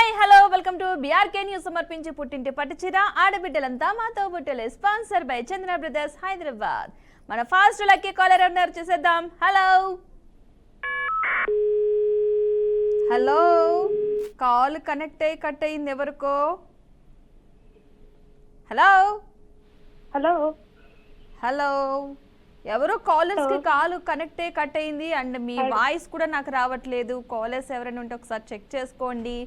Hi hello welcome to BRK news సమర్పించి పుట్టింటి పట్టుచీర ఆడబిడ్డలంతా మాతో బుట్టలే sponsor by Chandra brothers Hyderabad. మన ఫాస్ట్ లక్కీ కాలర్ ఉన్నారు, చూసేద్దాం. హలో హలో కాల్ కనెక్ట్ అయ్యి కట్ అయింది ఎవరికో. హలో హలో హలో ఎవరో కాలర్స్ కి కాల్ కనెక్ట్ అయ్యి కట్ అయింది అండ్ మీ వాయిస్ కూడా నాకు రావట్లేదు. కాలర్స్ ఎవరైనా ఉంటే ఒకసారి చెక్ చేసుకోండి.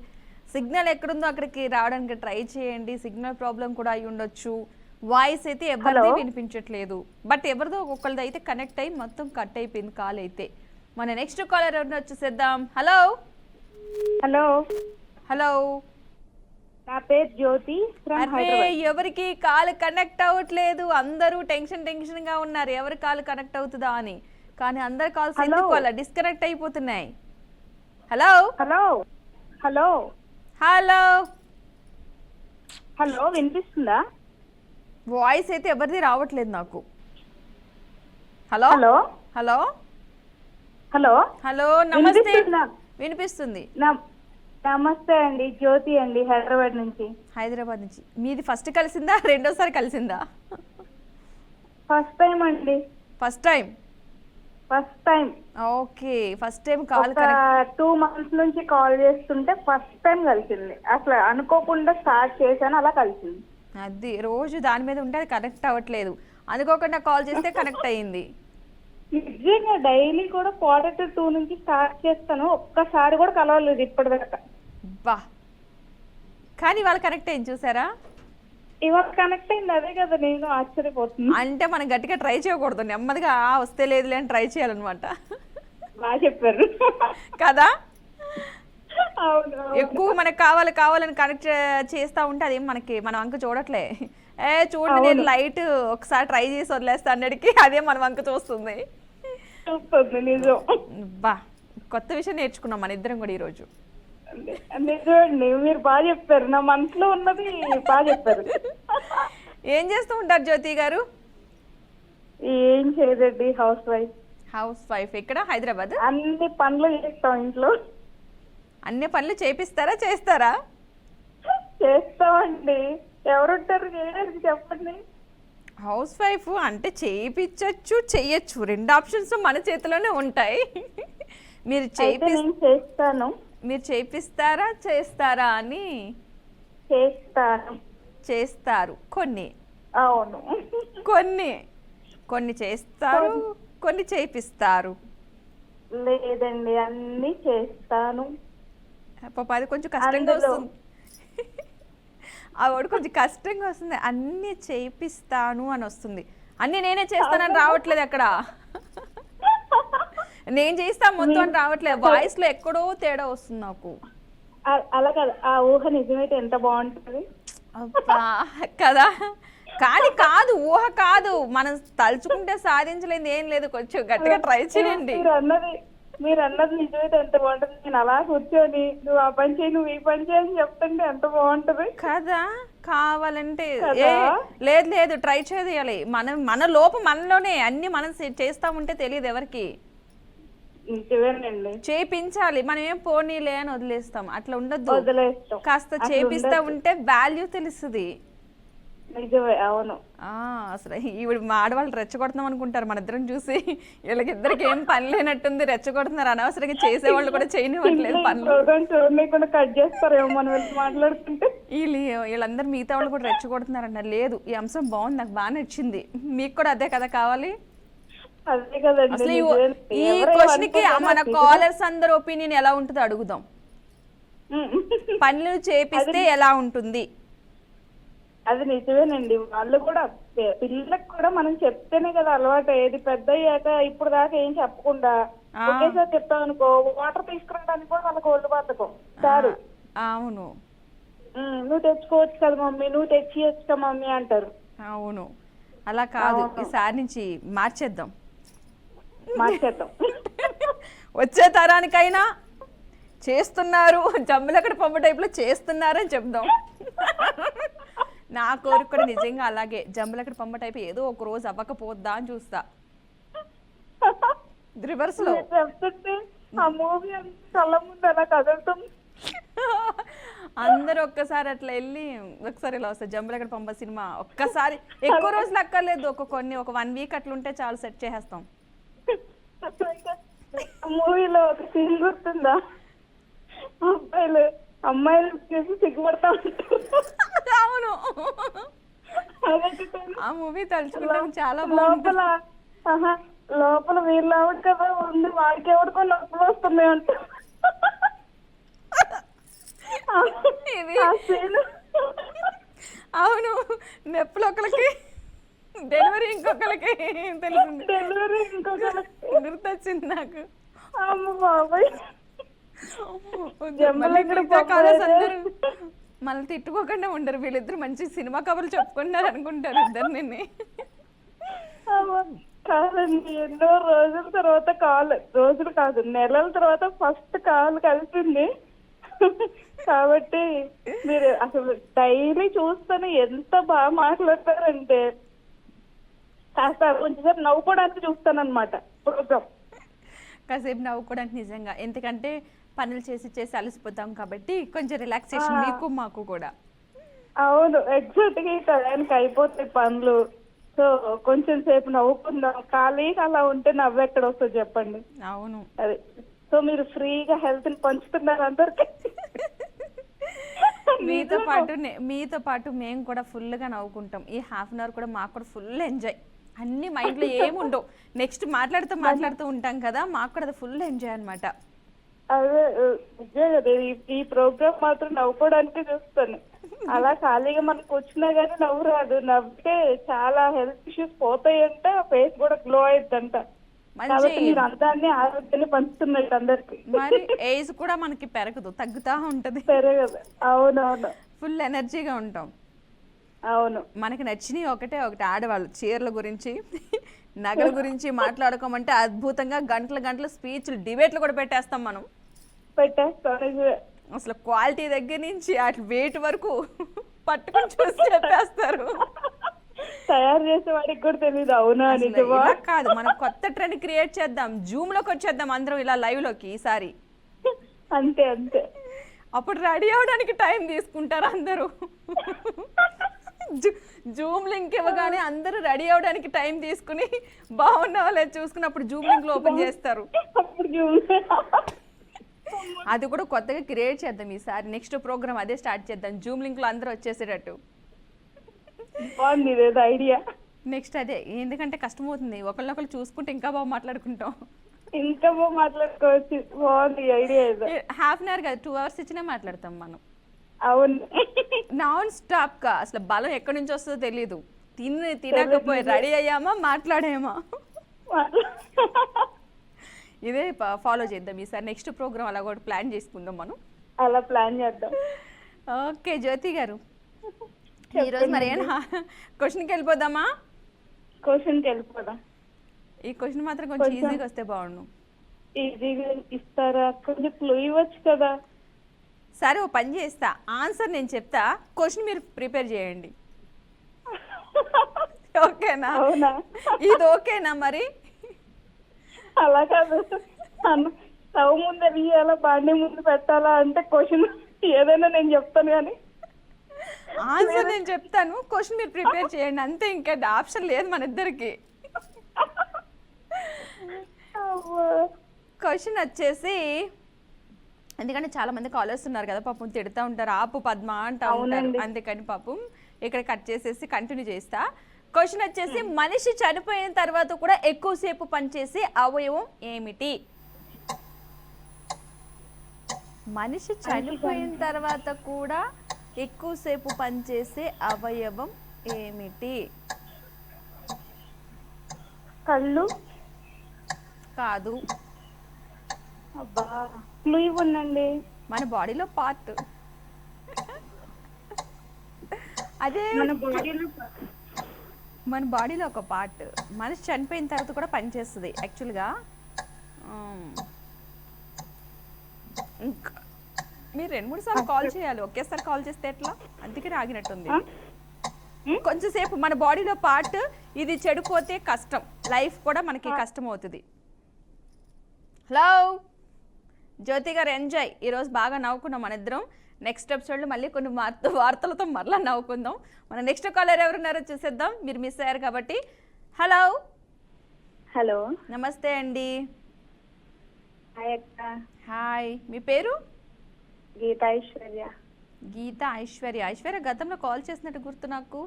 సిగ్నల్ ఎక్కడుందో అక్కడికి రావడానికి ట్రై చేయండి. సిగ్నల్ ప్రాబ్లం కూడా అయి ఉండొచ్చు. వాయిస్ అయితే ఎవరిది వినిపించట్లేదు, బట్ ఎవరిదో ఒక్కరిది అయితే కనెక్ట్ అయ్యి మొత్తం కట్ అయిపోయింది కాల్ అయితే. మన నెక్స్ట్ కాలర్ ఎవరిని వచ్చేసేద్దాం. హలో హలో హలో నా పేరు జ్యోతి. ఎవరికి కాల్ కనెక్ట్ అవ్వట్లేదు, అందరూ టెన్షన్ గా ఉన్నారు ఎవరి కాల్ కనెక్ట్ అవుతుందా అని. కానీ అందరి కాల్స్ ఎందుకు అలా డిస్కనెక్ట్ అయిపోతున్నాయి. Hello hello hello hello hello వినిపిస్తుందా? వాయిస్ అయితే ఎవరిది రావట్లేదు నాకు. Hello hello hello hello hello నమస్తే, వినిపిస్తుందా? వినిపిస్తుంది. నమస్తే అండి, జ్యోతి అండి, హైదరాబాద్ నుంచి. హైదరాబాద్ నుంచి. మీది ఫస్ట్ కలిసిందా రెండోసారి కలిసిందా? ఫస్ట్ టైం అండి. First time. First time. Okay, first time call 2 months నుంచి కాల్ చేస్తుంటే ఫస్ట్ టైం కలిసింది. అసలు అనుకోకుండా స్టార్ట్ చేశాను, అలా కలిసింది. అది రోజు దాని మీద ఉంటే అది కనెక్ట్ అవ్వట్లేదు, అనుకోకుండా కాల్ చేస్తే కనెక్ట్ అయ్యింది. నిజంగా డైలీ కూడా 1:45 నుంచి స్టార్ట్ చేస్తాను, ఒక్కసారి కూడా కలవలేదు ఇప్పటిదాకా. బా, కానీ వాళ్ళు కనెక్ట్ అయ్యింది చూసారా. ఇవాళ కనెక్ట్ అయింది, అదే కదా నేను ఆశ్చర్యపోతున్నా. అంటే మనం గట్టిగా ట్రై చేయకూడదు, నెమ్మదిగా వస్తే లేదులే అని ట్రై చేయాలన్నమాట. బాగా చెప్పారు కదా. అవును, ఎక్కువ మనకు కావాలని కనెక్ట్ చేస్తా ఉంటే అదేం మనకి మన వంక చూడట్లే. చూడండి నేను లైట్ ఒకసారి ట్రై చేసి వదిలేస్తా అన్నడికి అదే మన వంక చూస్తుంది. నిజం. బా, కొత్త విషయం నేర్చుకున్నాం మన ఇద్దరం కూడా ఈరోజు. నిజండి, మీరు బాగా చెప్పారు, నా మనసులో ఉన్నది బాగా చెప్పారు. ఏం చేస్తూ ఉంటారు జ్యోతి గారు? ఏం చేయదండి, హౌస్ వైఫ్. House wife. ఇక్కడ హైదరాబాద్. అన్ని పనులు చేస్తాం ఇంట్లో. అన్ని పనులు చేపిస్తారా చేస్తారా? చేస్తామండి, ఎవరుంటారు చేయడానికి చెప్పండి. హౌస్ వైఫ్ అంటే చేయించచ్చు చెయ్యొచ్చు, రెండు ఆప్షన్స్ మన చేతిలోనే ఉంటాయి. మీరు చేస్తాను. మీరు చేపిస్తారా చేస్తారా అని. చేస్తాను. చేస్తారు కొన్ని. అవును, కొన్ని చేస్తారు, కొన్ని చేపిస్తారు. లేదండి, అన్ని చేస్తాను. పాప అది కొంచెం కష్టంగా వస్తుంది. ఆ వాడు కొంచెం కష్టంగా వస్తుంది. అన్ని చేపిస్తాను అని వస్తుంది, అన్ని నేనే చేస్తానని రావట్లేదు. అక్కడ నేను చేస్తా మొత్తం అని రావట్లేదు, వాయిస్ లో ఎక్కడో తేడా వస్తుంది నాకు. అలా కాదు, ఆ ఊహ నిజమైతే ఎంత బాగుంటుంది కదా. కానీ కాదు, ఊహ కాదు, మనం తలుచుకుంటే సాధించలేదు ఏం లేదు. కొంచెం గట్టిగా ట్రై చేయండి. మీరు అన్నది నిజమైతే ఎంత బాగుంటుంది. నేను అలా కూర్చొని నువ్వు ఆ పని చేయి, నువ్వు ఈ పని చేయని చెప్తుంటే ఎంత బాగుంటది కదా. కావాలంటే లేదు ట్రై చేయాలి. మన లోపం మనలోనే, అన్ని మనం చేస్తా ఉంటే తెలియదు ఎవరికి. చేపించాలి, మనం ఏం పోనీలే అని వదిలేస్తాం. అట్లా ఉండద్దు, కాస్త చేపిస్తా ఉంటే వాల్యూ తెలుస్తుంది. నిజమే, అవును. అసలు ఈవిడ మా ఆడవాళ్ళు రెచ్చగొడుతున్నాం అనుకుంటారు మన ఇద్దరం చూసి. వీళ్ళకిద్దరికి ఏం పని లేనట్టుంది, రెచ్చగొడుతున్నారు. అనవసరంగా చేసేవాళ్ళు కూడా చేయనివ్వట్లేదు పనులు. కట్ చేస్తారేమో మనం మాట్లాడుతుంటే. వీళ్ళందరూ మిగతా వాళ్ళు కూడా రెచ్చగొడుతున్నారు అన్నారు. లేదు, ఈ అంశం బాగుంది, నాకు బాగా నచ్చింది. మీకు కూడా అదే కదా కావాలి. అసలు ఈ క్వశ్చన్ కి మన కాలర్స్ అందరి ఒపీనియన్ ఎలా ఉంటుందో అడుగుదాం. పనులు చేపిస్తే ఎలా ఉంటుంది? అది నిజమేనండి, వాళ్ళు కూడా పిల్లలకు కూడా మనం చెప్తేనే కదా అలవాటు. ఏది పెద్ద అయ్యాక ఇప్పుడు దాకా ఏం చెప్పకుండా ఒకేసారి చెప్తాం అనుకో, వాటర్ తీసుకురావడానికి కూడా వాళ్ళకి ఒళ్ళు బద్దకం. సారు, అవును, నువ్వు తెచ్చుకోవచ్చు కదా మమ్మీ, నువ్వు తెచ్చియచ్చు కదా మమ్మీ అంటారు. అవును, అలా కాదు, ఈసారి నుంచి మార్చేద్దాం. వచ్చే తరానికైనా చేస్తున్నారు, జమ్ములక్కడ పంప టైప్ లో చేస్తున్నారని చెప్దాం. నా కోరిక కూడా నిజంగా అలాగే, జంబులక్కడ పంప టైప్ ఏదో ఒక రోజు అవ్వకపోద్దా అని చూస్తా. రివర్స్ లో ఆ మూవీ కళ్ళ ముందు అలా కదులుతుంది. అందరూ ఒక్కసారి అట్లా వెళ్ళి ఒకసారి ఇలా వస్తారు జంబలగడ పంప సినిమా ఒక్కసారి ఎక్కువ రోజులు అక్కర్లేదు ఒక 1 వీక్ అట్లా ఉంటే చాలు సెట్ చేసేస్తాం. మూవీలో ఒక సీన్ గుర్తుందా, అబ్బాయిలు అమ్మాయిలు చూసి సిగ్గుపడతా ఉంటారు. అవును, అదొకటి. ఆ మూవీ తలుచుకుంటాం చాలా బాగుంటుంది. లోపల ఆహా, లోపల వీళ్ళు ఆవిడ కదా ఉంది, వాడికి ఎవరికో నొప్పులు వస్తున్నాయి అంట. ఇది ఆ scene. అవును, నొప్పులు ఒకరికి డెలివరీ ఇంకొకరికి తెలిసింది. డెలివరీ ఇంకొకరికి. గుర్తొచ్చింది నాకు. అమ్మ బాబాయ్, మళ్ళీ మిగతా కాలేజ్ అందరూ మళ్ళీ తిట్టుకోకుండా ఉండరు, వీళ్ళిద్దరు మంచి సినిమా కబుర్లు చెప్పుకున్నారు అనుకుంటారు ఇద్దరిని. కాదండి, ఎన్నో రోజుల తర్వాత రోజులు కాదు నెలల తర్వాత ఫస్ట్ కాల్ కలిసింది. కాబట్టి మీరు అసలు డైలీ చూస్తాను ఎంత బాగా మాట్లాడతారంటే కాస్త కొంచెం నవ్వుకోవడానికి చూస్తానన్నమాట ప్రోగ్రామ్. కాసేపు నవ్వుకోవడానికి నిజంగా, ఎందుకంటే పనులు చేసి చేసి అలసిపోతాం కాబట్టి కొంచెం రిలాక్సేషన్ మీకు మాకు కూడా. అవును, ఎగ్జాక్ట్ గా ఈ టయానికి అయిపోతాయి పనులు. సో కొంచెం సేపు నవ్వుకుందాం, ఖాళీగా అలా ఉంటే నవ్వు ఎక్కడ వస్తుంది చెప్పండి. అవును, అది. సో మీరు ఫ్రీగా హెల్త్ ని పంచుతున్నారు అందరికి. మీతో పాటు మేము కూడా ఫుల్ గా నవ్వుకుంటాం. ఈ హాఫ్ అన్ అవర్ కూడా మాకు కూడా ఫుల్ ఎంజాయ్. అన్ని మైండ్ లో ఏముండవు, నెక్స్ట్ మాట్లాడుతూ ఉంటాం కదా, మాకు కూడా అది ఫుల్ ఎంజాయ్ అనమాట. అదే నిజే కదా, ఈ ప్రోగ్రామ్ మాత్రం నవ్వుకోవడానికి చూస్తాను. అలా ఖాళీగా మనకు వచ్చినా గానీ నవ్వు రాదు. నవ్వితే చాలా హెల్త్ ఇష్యూస్ పోతాయంట, ఫేస్ కూడా గ్లో అయ్యిద్దంట. కాబట్టి మీరు అందాన్ని ఆరోగ్యాన్ని పంచుతున్నట్టు అందరికి. మరి ఏజ్ కూడా మనకి పెరగదు, తగ్గుతా ఉంటది. పెరగదు. అవునవును, ఫుల్ ఎనర్జీగా ఉంటాం. అవును. మనకి నచ్చినవి ఒకటి ఆడవాళ్ళు చీరల గురించి నగల గురించి మాట్లాడుకోమంటే అద్భుతంగా గంటల స్పీచ్లు డిబేట్లు కూడా పెట్టేస్తాం మనం. అసలు క్వాలిటీ దగ్గర నుంచి అటు వెయిట్ వరకు పట్టుకొని చూసి చెప్పేస్తారు. తయారు చేసే వాడికి కూడా తెలియదు. అవునా నిజమా కాదు, మనం కొత్త ట్రెండ్ క్రియేట్ చేద్దాం, జూమ్ లోకి వచ్చేద్దాం అందరం ఇలా లైవ్ లోకి ఈసారి. అంతే అంతే, అప్పుడు రెడీ అవడానికి టైం తీసుకుంటారు అందరూ. జూమ్ లింక్ ఇవ్వగానే అందరూ రెడీ అవడానికి టైం తీసుకుని బాగున్నావా లేదు చూసుకున్నప్పుడు జూమ్ లింక్ లో ఓపెన్ చేస్తారు. అది కూడా కొత్తగా క్రియేట్ చేద్దాం ఈసారి. నెక్స్ట్ ప్రోగ్రామ్ అదే స్టార్ట్ చేద్దాం, జూమ్ లింక్ లో అందరూ వచ్చేసేటట్టు. ఐడియా. నెక్స్ట్ అదే, ఎందుకంటే కష్టం అవుతుంది, ఒకళ్ళొకళ్ళు చూసుకుంటే ఇంకా బాగా మాట్లాడుకుంటాం. ఇంకా బాగా మాట్లాడుకోవచ్చు. బాగుంది ఐడియా. హాఫ్ అన్ అవర్ కాదు, 2 hours ఇచ్చినా మాట్లాడతాం మనం. అవును, నాన్ స్టాప్ గా. అసలు బలం ఎక్కడి నుంచి వస్తుందో తెలియదు. తినకపోయి రెడీ అయ్యామా మాట్లాడామా, ఇదే ఫాలో చేద్దాం ఈసారి. నెక్స్ట్ ప్రోగ్రామ్ అలా కూడా ప్లాన్ చేసుకుందాం మనం. అలా ప్లాన్ చేద్దాం. ఓకే జ్యోతి గారు, ఈరోజు మరి ఏనా క్వశ్చన్కి వెళ్ళిపోదామా? క్వశ్చన్కి వెళ్ళిపోదాం. ఈ క్వశ్చన్ మాత్రం కొంచెం ఈజీగా వస్తే బాగుండు. ఈజీగా ఇస్తారా? కొంచెం క్లూ ఇవ్వచ్చు కదా. సరే, ఓ పని చేస్తా, ఆన్సర్ నేను చెప్తా, క్వశ్చన్ మీరు ప్రిపేర్ చేయండి. ఓకేనా? అవునా? ఇది ఓకేనా మరి? అలా కాదు, స్టవ్ ముందు వెయ్యాలా బాండి ముందు పెట్టాలా అంటే క్వశ్చన్ ఏదైనా నేను చెప్తాను కానీ ఆన్సర్ నేను చెప్తాను, క్వశ్చన్ మీరు ప్రిపేర్ చేయండి అంతే, ఇంకా ఆప్షన్ లేదు మన ఇద్దరికి. క్వశ్చన్ వచ్చేసి, ఎందుకంటే చాలా మంది కాలర్స్ ఉన్నారు కదా, పాపం తిడుతూ ఉంటారు, ఆపు పద్మ అంటూ ఉంటారు, అందుకని పాపం ఇక్కడ కట్ చేసేసి కంటిన్యూ చేస్తా. క్వశ్చన్ వచ్చేసి, మనిషి చనిపోయిన తర్వాత కూడా ఎక్కువసేపు పనిచేసే అవయవం ఏమిటి? మనిషి చనిపోయిన తర్వాత కూడా ఎక్కువసేపు పనిచేసే అవయవం ఏమిటి? కళ్ళు కాదు. అబ్బా, క్లూ ఇవ్వండి. మన బాడీలో పార్ట్. అదే మన బాడీలో ఒక పార్ట్, మనిషి చనిపోయిన తర్వాత కూడా పనిచేస్తుంది యాక్చువల్గా. మీరు 2-3 సార్లు కాల్ చేయాలి, ఒకేసారి కాల్ చేస్తే ఎట్లా, అందుకని ఆగినట్టుంది. కొంచెంసేపు మన బాడీలో పార్ట్, ఇది చెడిపోతే కష్టం, లైఫ్ కూడా మనకి కష్టం అవుతుంది. హలో జ్యోతి గారు, ఎంజాయ్, ఈరోజు బాగా నవ్వుకున్నాం మన ఇద్దరం. నెక్స్ట్ ఎపిసోడ్లో మళ్ళీ కొన్ని వార్తలతో మరలా నవ్వుకుందాం. మన నెక్స్ట్ కాలర్ ఎవరున్నారో చూసేద్దాం. మీరు మిస్ అయ్యారు కాబట్టి. హలో హలో, నమస్తే అండి. హాయ్ అక్క. హాయ్, మీ పేరు? గీత ఐశ్వర్య. గీత ఐశ్వర్య. ఐశ్వర్య గతంలో కాల్ చేసినట్టు గుర్తు నాకు.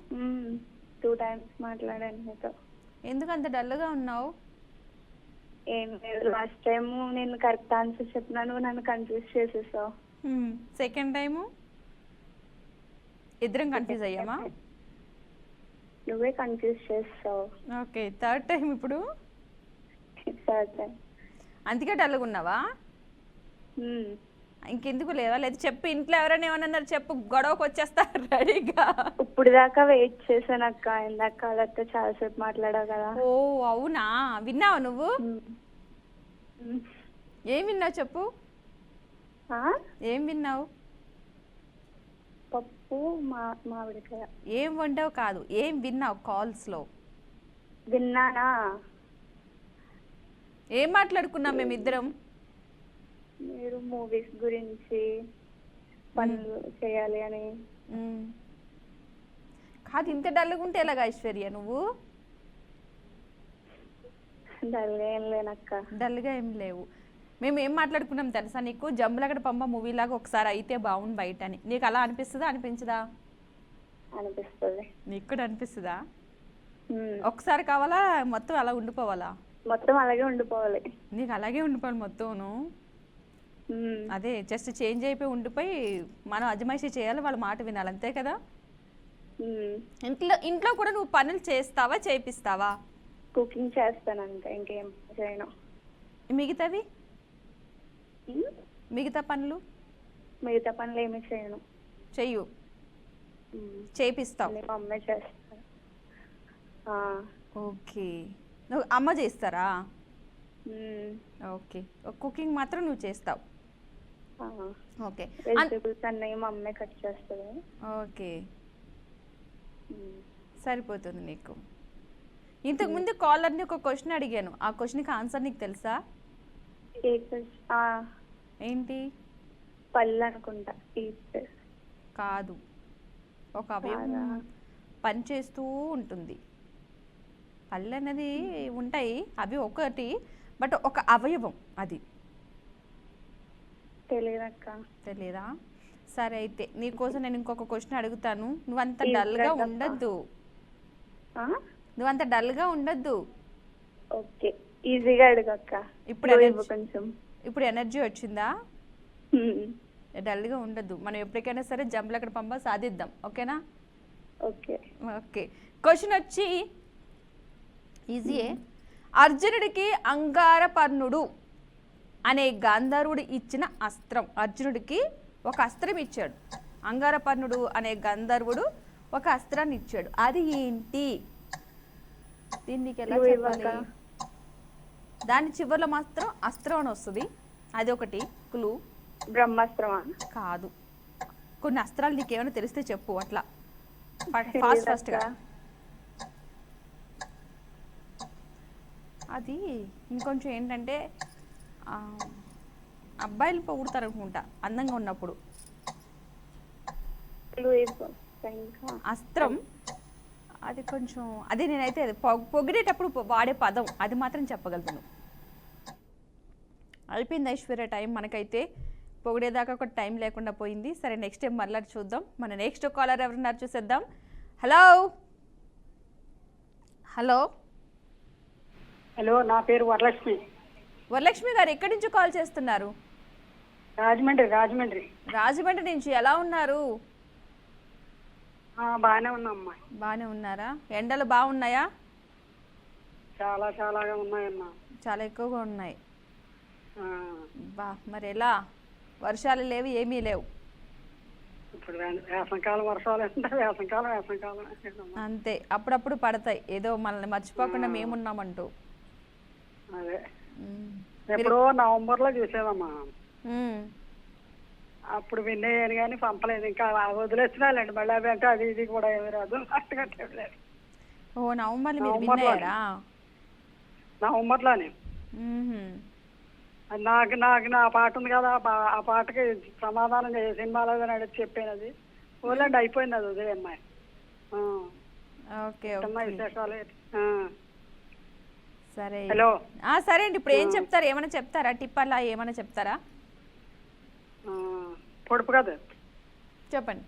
2 times మాట్లాడాను మీతో. ఎందుకు అంత డల్గా ఉన్నావు? ఏం లేదు, లాస్ట్ టైం నేను కరెక్ట్ ఆన్సర్ చెప్పినాను, నన్ను కన్ఫ్యూజ్ చేసేసావు. సెకండ్ టైము ఇద్దరం కన్ఫ్యూజ్ అయ్యామా? నువ్వే కన్ఫ్యూజ్ చేస్తావు. ఓకే, థర్డ్ టైం ఇప్పుడు. సరే. అందుకే డల్గా ఉన్నావా? ఇంకెందుకు లేవా? లేదు చెప్పు, ఇంట్లో ఎవరైనా ఏమన్నారు చెప్పు, గొడవకు వచ్చేస్తా రెడీగా. ఇప్పుడు దాకా వెయిట్ చేశాను అక్క, ఇందాక వాళ్ళతో చాలాసేపు మాట్లాడావు కదా. ఓ అవునా, విన్నావా నువ్వు? ఏం విన్నావు చెప్పు. ఏం విన్నావు? పప్పు మామిడికాయ. ఏం వండావు కాదు, ఏం విన్నావు కాల్స్లో? విన్నానా? ఏం మాట్లాడుకున్నాం మేమిద్దరం? మీరు మూవీస్ గురించి, పనులు చేయాలి అని. కాదు, ఇంత డల్గా ఉంటే ఎలాగ ఐశ్వర్య నువ్వు? డల్గా ఏం లేనక్క. డల్గా ఏం లేవు. మేము ఏం మాట్లాడుకున్నాం తెలుసా నీకు? జంబులగడ పంప మూవీలాగా ఒకసారి అయితే బాగుంది బయట అని. నీకు అలా అనిపిస్తుందా అనిపించదా? అనిపిస్తుంది. నీకు కూడా అనిపిస్తుందా? ఒకసారి కావాలా మొత్తం అలా ఉండిపోవాలా? మొత్తం అలాగే ఉండిపోవాలి. నీకు అలాగే ఉండిపోవాలి మొత్తమును. అదే జస్ట్ చేంజ్ అయిపోయి ఉండిపోయి మనం అజమాయిషీ చేయాలి, వాళ్ళ మాట వినాలి, అంతే కదా? ఇంట్లో కూడా నువ్వు పనులు చేస్తావా, చేపిస్తావా? కుకింగ్ చేస్తాను అంతే, ఇంకేం చేయను. మిగతావి మిగతా పనులు ఏమి చేయను. చెయ్యు, చేపిస్తావు. అమ్మే చేస్తాను. ఓకే, నువ్వు అమ్మ చేస్తారా? ఓకే, కుకింగ్ మాత్రం నువ్వు చేస్తావు. ఓకే, వెజిటబుల్స్ అన్నీ మా అమ్మే కట్ చేస్తుంది. ఓకే, సరిపోతుంది నీకు. ఇంతకు ముందు కాలర్ని ఒక క్వశ్చన్ అడిగాను, ఆ క్వశ్చన్కి ఆన్సర్ నీకు తెలుసా? ఏంటి? పళ్ళు అనుకుంటా. కాదు, ఒక అవయవం పని చేస్తూ ఉంటుంది. పళ్ళు అనేది ఉంటాయి, అవి ఒకటి, బట్ ఒక అవయవం అది. తెలియదా? సరే అయితే నీకోసం నేను ఇంకొక క్వశ్చన్ అడుగుతాను. నువ్వంత డల్గా ఉండద్దు. నువ్వంత డల్గా ఉండద్దు. ఓకే, ఈజీగా అడుగక్క. ఇప్పుడు ఎనర్జీ వచ్చిందా? డల్గా ఉండద్దు. మనం ఎప్పటికైనా సరే జంబులగడ పంప సాధిద్దాం. ఓకేనా? ఓకే. క్వశ్చన్ వచ్చి ఈజీయే. అర్జునుడికి అంగారపర్ణుడు అనే గంధర్వుడు ఇచ్చిన అస్త్రం. అర్జునుడికి ఒక అస్త్రం ఇచ్చాడు. అంగారపర్ణుడు అనే గంధర్వుడు ఒక అస్త్రాన్ని ఇచ్చాడు. అది ఏంటి? దీనికి ఎలా చెప్పాలి? దాని చివరిలో మాత్రం అస్త్రం అని వస్తుంది. అది ఒకటి క్లూ. బ్రహ్మాస్త్రమా? కాదు. కొన్ని అస్త్రాలు నీకు ఏమైనా తెలిస్తే చెప్పు, అట్లా ఫాస్ట్గా. అది ఇంకొంచెం ఏంటంటే అబ్బాయిలు పొగుడతారు అనుకుంటా అందంగా ఉన్నప్పుడు. అస్త్రం అది కొంచెం, అది నేనైతే పొగిడేటప్పుడు వాడే పదం అది మాత్రం చెప్పగలను. అయిపోయింది ఐశ్వర్య టైం మనకైతే. పొగిడేదాకా ఒక టైం లేకుండా పోయింది. సరే, నెక్స్ట్ టైం మళ్ళీ చూద్దాం. మన నెక్స్ట్ కాలర్ ఎవరున్నారు చూసేద్దాం. హలో హలో హలో, నా పేరు వరలక్ష్మి. వరలక్ష్మి గారు ఎక్కడి నుంచి కాల్ చేస్తున్నారు? రాజమండ్రి నుంచి. ఎలా ఉన్నారు? బాగానే ఉన్నామ్మా. బాగానే ఉన్నారా? ఎండలు బాగున్నాయా? చాలాగా ఉన్నాయమ్మా. చాలా ఎక్కువగా ఉన్నాయి. మరి ఎలా? వర్షాలు లేవు, ఏమీ లేవు. ఇప్పుడు వేసంకాలం వర్షాలు వేసంకాలం అంతే, అప్పుడప్పుడు పడతాయి. ఏదో మనల్ని మర్చిపోకుండా మేమున్నామంటూ. అదే ఎప్పుడో నవంబర్లో చూసేదమ్మా. అప్పుడు విన్ అయ్యాను కానీ పంపలేదు, ఇంకా వదిలేస్తున్నాలండి మళ్ళీ. అవి అంటే అది ఇది కూడా ఏమి రాదు. ఓ, నవంబర్లో మీరు విన్ అయ్యారా? నవంబర్లోనే. నాకు నాకు నా పాట ఉంది కదా ఆ పాటకి సమాధానం సినిమాలో నడిచి చెప్పాను అది. ఓలేండి అయిపోయింది అది ఉదయం అమ్మాయి. ఓకే అమ్మాయి విశేషాలు. సరే. హలో. సరే అండి, ఇప్పుడు ఏం చెప్తారు? ఏమైనా చెప్తారా? టిప్ అలా ఏమైనా చెప్తారా? పొడుపు కదా, చెప్పండి.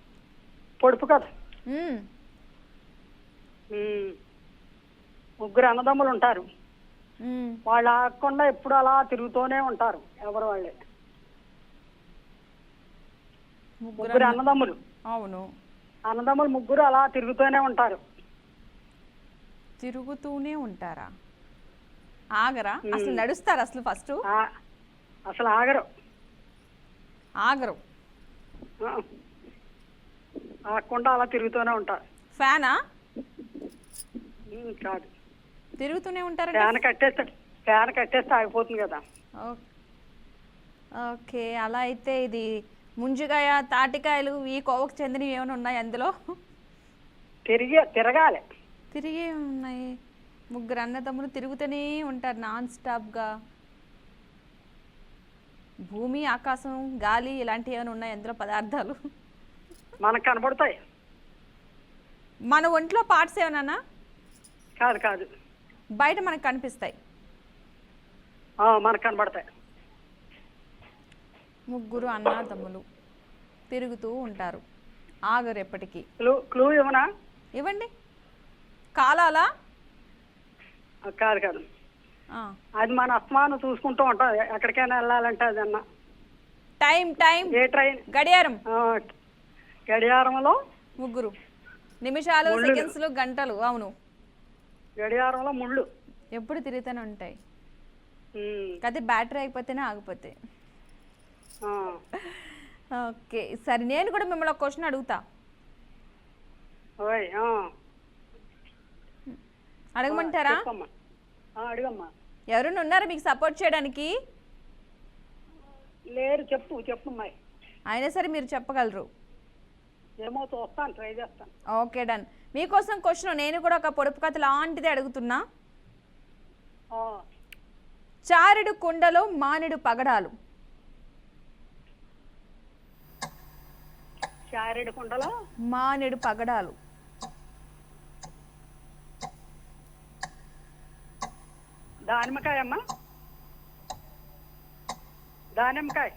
పొడుపు కదా. మ్మ్. ముగ్గురు అన్నదమ్ములు ఉంటారు. మ్మ్. వాళ్ళు ఆగకుండా ఎప్పుడు అలా తిరుగుతూనే ఉంటారు ఎవరు వాళ్ళే. ముగ్గురు అన్నదమ్ములు. అవును. అన్నదమ్ములు ముగ్గురు అలా తిరుగుతూనే ఉంటారు. తిరుగుతూనే ఉంటారా? ఆగరా? అసలు నడుస్తారా? అసలు ఫస్ట్ అసలు ఆగరు. ఆగరు. ఆగకుండా అలా తిరుగుతూనే ఉంటారు. ఫ్యానా? కాదు, తిరుగుతూనే ఉంటారా? ఫ్యాన్ కట్టేస్తే ఆగిపోతుంది కదా. ఓకే, అలా అయితే ఇది ముంజికాయ, తాటికాయలు ఈ కోవకు చెందినవి ఏమైనా ఉన్నాయి అందులో? తిరగాలి. తిరిగే ఉన్నాయి. ముగ్గురు అన్నదమ్ములు తిరుగుతూనే ఉంటారు నాన్ స్టాప్గా. భూమి, ఆకాశం, గాలి ఇలాంటివి ఏమైనా ఉన్నాయి అందులో పదార్థాలు? మనకు కనబడతాయి. మన ఒంట్లో పార్ట్స్ ఏమన్నా? కాదు కాదు, బయట మనకు కనిపిస్తాయి. మనకు కనబడతాయి. ముగ్గురు అన్నదమ్ములు తిరుగుతూ ఉంటారు, ఆగరు ఎప్పటికీ. క్లూ ఏమన్నా ఇవ్వండి. కాలాలా? కాదు కాదు, అది మన అస్మాను చూసుకుంటూ ఉంటాం ఎక్కడికైనా వెళ్ళాలంటే. అది అన్న టైం. టైం. ఏ ట్రైన్? గడియారం. గడియారంలో ముగ్గురు నిమిషాలు, సెకండ్స్లు, గంటలు. అవును, గడియారంలో ముళ్ళు ఎప్పుడు తిరుగుతూనే ఉంటాయి. అది బ్యాటరీ అయిపోతేనే ఆగిపోతే. ఓకే, సరే. నేను కూడా మిమ్మల్ని ఒక క్వశ్చన్ అడుగుతా. అడగమంటారా? అడుగమ్మా. ఎవరైనా ఉన్నారా మీకు సపోర్ట్ చేయడానికి? లేరు. చెప్పు అమ్మాయి. అయినా సరే మీరు చెప్పగలరు. ఏమో చూస్తాను, ట్రై చేస్తాను. Okay, done. మీకోసం క్వశ్చన్ నేను కూడా ఒక పొడుపు కథ లాంటిది అడుగుతున్నా. చారెడు కుండలో మానెడు పగడాలు. చారెడు కుండలో మానెడు పగడాలు. దానిమ్మకాయ అమ్మా. దానిమ్మకాయ.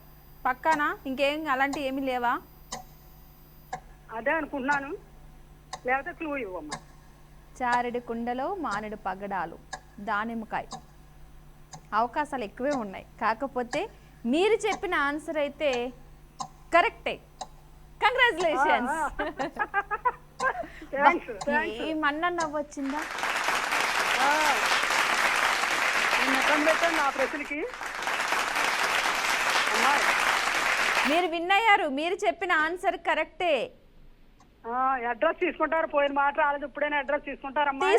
పక్కానా? ఇంకేం అలాంటి ఏమీ లేవా? అదే అనుకుంటున్నాను, లేకపోతే క్లూ ఇవ్వమ్మా. చారెడు కుండలో మానెడు పగడాలు, దానిమ్మకాయ. అవకాశాలు ఎక్కువే ఉన్నాయి, కాకపోతే మీరు చెప్పిన ఆన్సర్ అయితే కరెక్టే. కంగ్రాచులేషన్స్. ఏమన్నా నవ్వొచ్చిందా? నా ప్రశ్నకి మీరు విన్ అయ్యారు. మీరు చెప్పిన ఆన్సర్ కరెక్టే. అడ్రస్ తీసుకుంటారు. పోయిన మాట రాలేదు, ఇప్పుడైనా అడ్రస్ తీసుకుంటారమ్మా.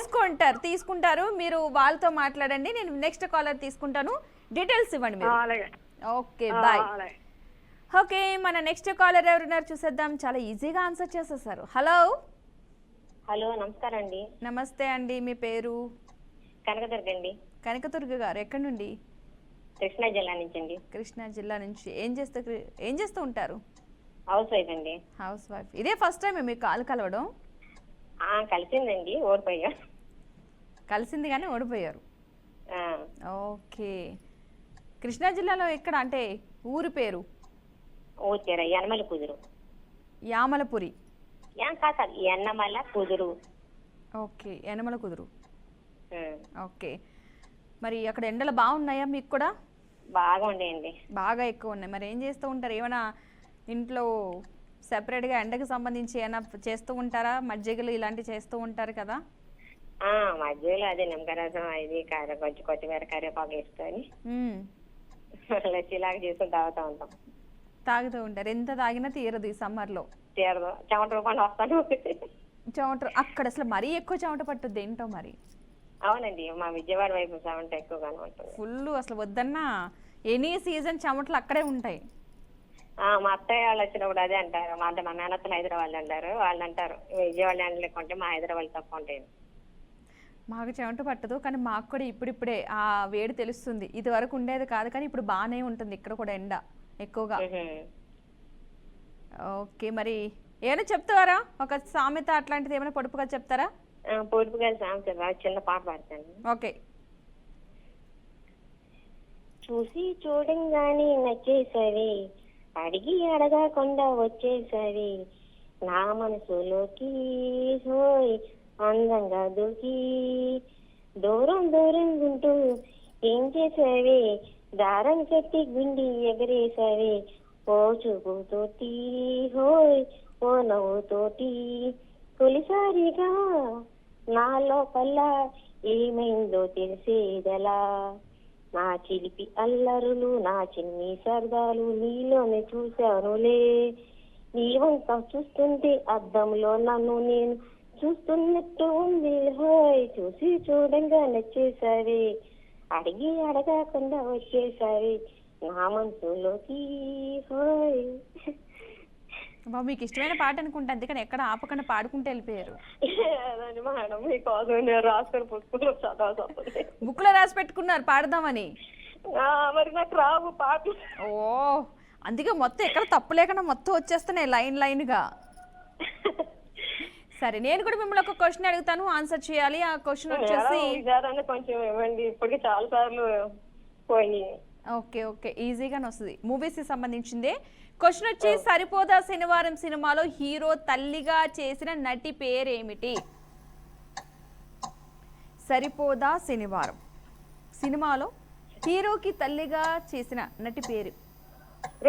తీసుకుంటారు. మీరు వాళ్ళతో మాట్లాడండి. నేను నెక్స్ట్ కాలర్ తీసుకుంటాను. డీటెయిల్స్ ఇవ్వండి మీరు. Okay, bye. ఓకే, మన నెక్స్ట్ కాలర్ ఎవరున్నారు చూసేద్దాం. చాలా ఈజీగా ఆన్సర్ చేసేసారు. హలో. నమస్కారం అండి. నమస్తే అండి, మీ పేరు? కనకదుర్గ అండి. కనకదుర్గ గారు ఎక్కడి నుండి? కృష్ణా జిల్లా నుంచి అండి. కృష్ణా జిల్లా నుంచి. ఏం చేస్తూ ఉంటారు? హౌస్ వైఫ్ అండి. House wife. ఇదే ఫస్ట్ టైం మీకు కాల్ కలవడం? కలిసిందండి, ఓడిపోయా. కలిసింది కానీ ఓడిపోయారు. ఓకే, కృష్ణా జిల్లాలో ఎక్కడ అంటే ఊరి పేరు? ఊరి పేరు యనమల కుదురు. యామలపురి. కాదు, యన్నమల కుదురు. ఓకే, యనమల కుదురు. ఓకే, మరి అక్కడ ఎండలు బాగున్నాయా మీకు కూడా? బాగా ఉండేయండి. బాగా ఎక్కువ ఉన్నాయి. మరి ఏం చేస్తూ ఉంటారు? ఏమైనా ఇంట్లో సెపరేట్గా ఎండకు సంబంధించి ఏమైనా చేస్తూ ఉంటారా? మజ్జిగలు ఇలాంటివి చేస్తూ ఉంటారు కదా? మధ్యలో అదే నిమ్మకాయ రసం, ఇది కొంచెం కొత్తిమీర, కరివేపాకు వేసుకొని లచ్చిలాగా చేసుకుని తాగుతూ ఉంటారు. ఎంత తాగినా తీరదు ఈ సమ్మర్లో. తీరదు, చెమట రూపాయలు వస్తాను. చెమట అక్కడ అసలు మరీ ఎక్కువ చెమట పట్టుద్ది ఏంటో మరి. అవునండి, మా విజయవాడ వైపు చెమట ఎక్కువగానే ఉంటుంది. ఫుల్ అసలు వద్దన్నా ఎనీ సీజన్ చెమటలు అక్కడే ఉంటాయి. మా అత్తయ్య వాళ్ళు వచ్చినప్పుడు అదే అంటారు. అంటే మా మేనత్తలు హైదరాబాద్ అంటారు. వాళ్ళు అంటారు విజయవాడ ఎండలు ఎక్కువ ఉంటాయి, మా హైదరాబాద్ తక్కువ ఉంటాయి. మాకు చెమట పట్టదు, కానీ మాకు కూడా ఇప్పుడిప్పుడే ఆ వేడి తెలుస్తుంది. ఇది వరకు ఉండేది కాదు, కానీ ఇప్పుడు బాగానే ఉంటుంది ఇక్కడ కూడా ఎండ ఎక్కువగా. ఓకే, మరి ఏమైనా చెప్తారా? ఒక సామెత అట్లాంటిది ఏమైనా పొడుపుగా చెప్తారా? పొడుపు గారి సామెత చిన్న పాట పాడతాను. ఓకే. చూసి చూడంగానే నచ్చేసరి, అడిగి అడగకుండా వచ్చేసరి, నా మనసులోకి హోయ్ అందంగా దూకి, దూరం దూరం ఉంటూ ఏం చేసావి, దారం కట్టి గుండి ఎగరేసావి, ఓ చూపుతోటి హోయ్ ఓ నవ్వుతోటి, తొలిసారిగా నా లోపల ఏమైందో తెలిసేదలా, నా చిలిపి అల్లరులు నా చిన్ని సరదాలు నీలోనే చూశానులే, నీ వంక చూస్తుంటే అద్దంలో నన్ను నేను చూస్తున్నట్టు ఉంది హోయ్, చూసి చూడంగా నచ్చేసారి, అడిగి అడగకుండా వచ్చేసారి, నా మనసులోకి హోయ్. మీకు ఇష్టమైన పాట అనుకుంటా, అందుకని ఎక్కడ ఆపకుండా పాడుకుంటూ వెళ్ళిపోయారు. అదని మేడం మీకోసం నేను రాసుకొని పుస్తకంలో చదవాల్సి. బుక్ లో రాసి పెట్టుకున్నారు పాడదామని. మరి నాకు రావు పాటలు. ఓ, అందుకే మొత్తం ఎక్కడ తప్పు లేకుండా మొత్తం వచ్చేస్తున్నాయి లైన్ లైన్ గా. సరే, నేను కూడా మిమ్మల్ని ఒక క్వశ్చన్ అడుగుతాను, ఆన్సర్ చేయాలి. ఆ క్వశ్చన్ వచ్చేసి కొంచెం ఇవ్వండి, ఇప్పటికి చాలా సార్లు పోయి. ఓకే ఓకే, ఈజీగానే వస్తుంది. మూవీస్ కి సంబంధించిందే. క్వశ్చన్ వచ్చి సరిపోదా శనివారం సినిమాలో హీరో తల్లిగా చేసిన నటి పేరేమిటి? సరిపోదా శనివారం సినిమాలో హీరోకి తల్లిగా చేసిన నటి పేరు?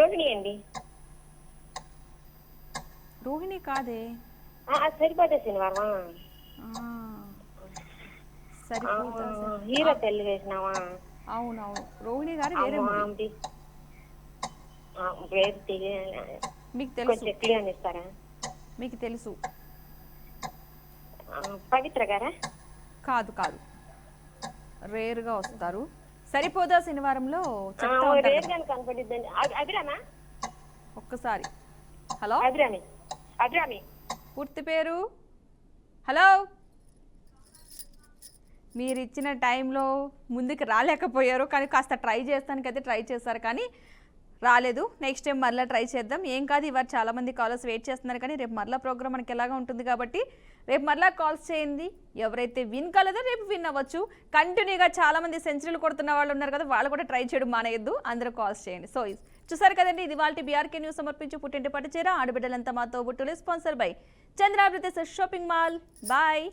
రోహిణి అండి. రోహిణి కాదే. సరిపోతా శనివారమా? సరిపోదా హీరో తల్లి వేసినావా? అవునవును, రోహిణి గారు వేరే movie. మీకు తెలుసు, ఇస్తారా? మీకు తెలుసు. పవిత్ర గారా? కాదు కాదు, రేర్ గా వస్తారు. సరిపోదా శనివారంలో చెప్తా ఉంటారు. కనపడిద్దండి. అభిరామా? ఒక్కసారి. హలో, అభిరామి పూర్తి పేరు? హలో, మీరు ఇచ్చిన టైంలో ముందుకు రాలేకపోయారు, కానీ కాస్త ట్రై చేస్తానికైతే ట్రై చేశారు, కానీ రాలేదు. నెక్స్ట్ టైం మరలా ట్రై చేద్దాం. ఏం కాదు, ఇవాళ చాలామంది కాలర్స్ వెయిట్ చేస్తున్నారు, కానీ రేపు మరలా ప్రోగ్రామ్ మనకి ఎలాగా ఉంటుంది కాబట్టి రేపు మరలా కాల్స్ చేయండి. ఎవరైతే విన్ కాలేదో రేపు విన్ అవ్వచ్చు. కంటిన్యూగా చాలామంది సెంచరీలు కొడుతున్న వాళ్ళు ఉన్నారు కదా, వాళ్ళు కూడా ట్రై చేయడం మానేయద్దు, అందరూ కాల్స్ చేయండి. సో చూసారు కదండి, ఇది వాళ్ళ బీఆర్కే న్యూస్ సమర్పించి పుట్టింటి పట్టు చీర ఆడబిడ్డలంతా మాతో బుట్టులు, స్పాన్సర్ బై చంద్రాభివృద్ధి షాపింగ్ మాల్. బాయ్.